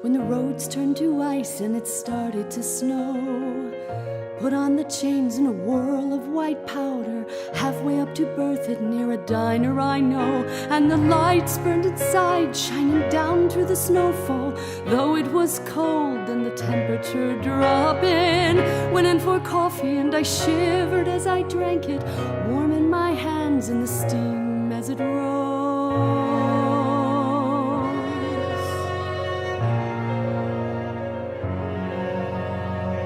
when the roads turned to ice and it started to snow. Put on the chains in a whirl of white powder, halfway up to Berthoud near a diner I know. And the lights burned inside, shining down through the snowfall. Though it was cold and the temperature dropping, went in for coffee and I shivered as I drank it, warming my hands in the steam as it rose.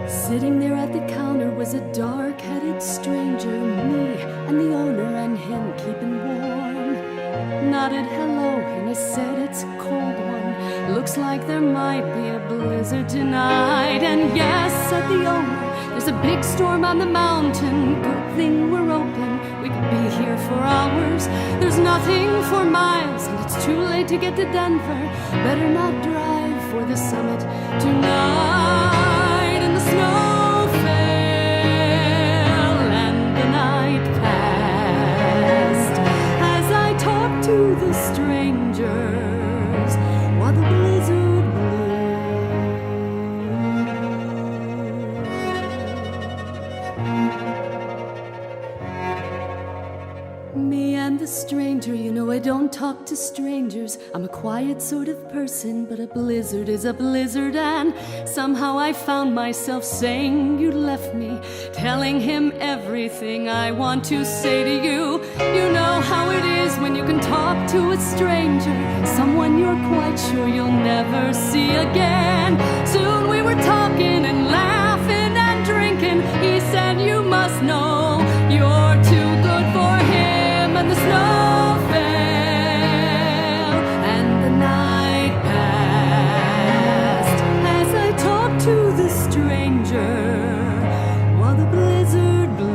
Sitting there at the counter was a dark-headed stranger, me and the owner and him keeping warm. Nodded hello and I said it's a cold one. Looks like there might be a blizzard tonight. And yes, said the owner, there's a big storm on the mountain. Good thing we're open, we could be here for hours. There's nothing for miles and it's too late to get to Denver. Better not drive for the summit tonight. And the snow fell and the night passed as I talked to the strangers while the blizzard blew. Me and the stranger, you know I don't talk to strangers. I'm a quiet sort of person, but a blizzard is a blizzard. And somehow I found myself saying you left me, telling him everything I want to say to you. You know how it is when you can talk to a stranger, someone you're quite sure you'll never see again. Soon we were talking and laughing and drinking. He said, you must know you're too good for him. And the snow fell and the night passed as I talked to the stranger while the blizzard blew.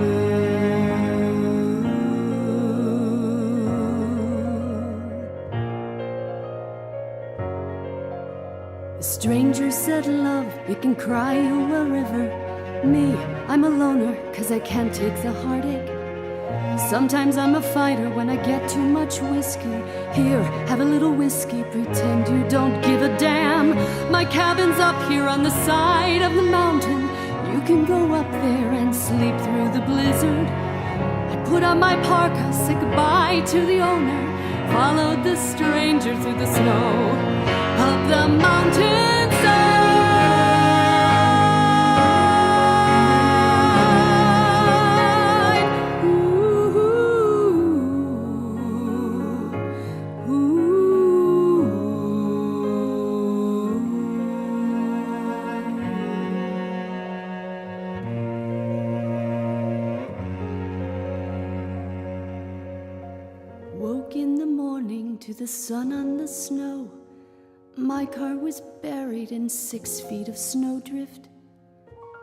The stranger said, love, you can cry you a river. Me, I'm a loner 'cause I can't take the heartache. Sometimes I'm a fighter when I get too much whiskey. Here, have a little whiskey, pretend you don't give a damn. My cabin's up here on the side of the mountain. You can go up there and sleep through the blizzard. I put on my parka, said goodbye to the owner, followed the stranger through the snow up the mountainside. Woke in the morning to the sun on the snow. My car was buried in 6 feet of snowdrift.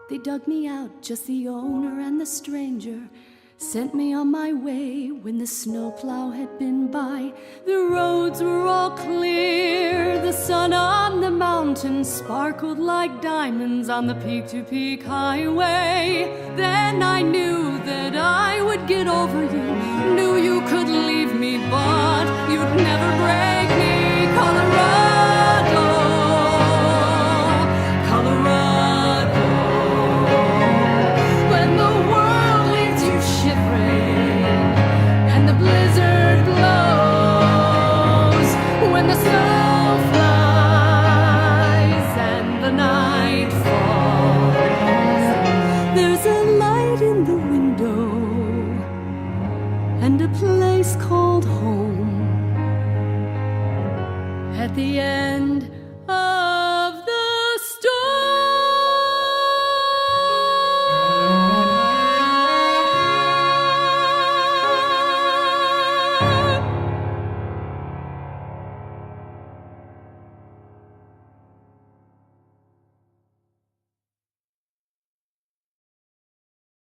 They dug me out, just the owner and the stranger, sent me on my way when the snowplow had been by. The roads were all clear, the sun on the mountain sparkled like diamonds on the peak-to-peak highway. Then I knew that I would get over you, knew you could leave me, but you'd never break me. Colorado, Colorado, when the world leaves you shivering and the blizzard blows, when the snow flies and the night falls.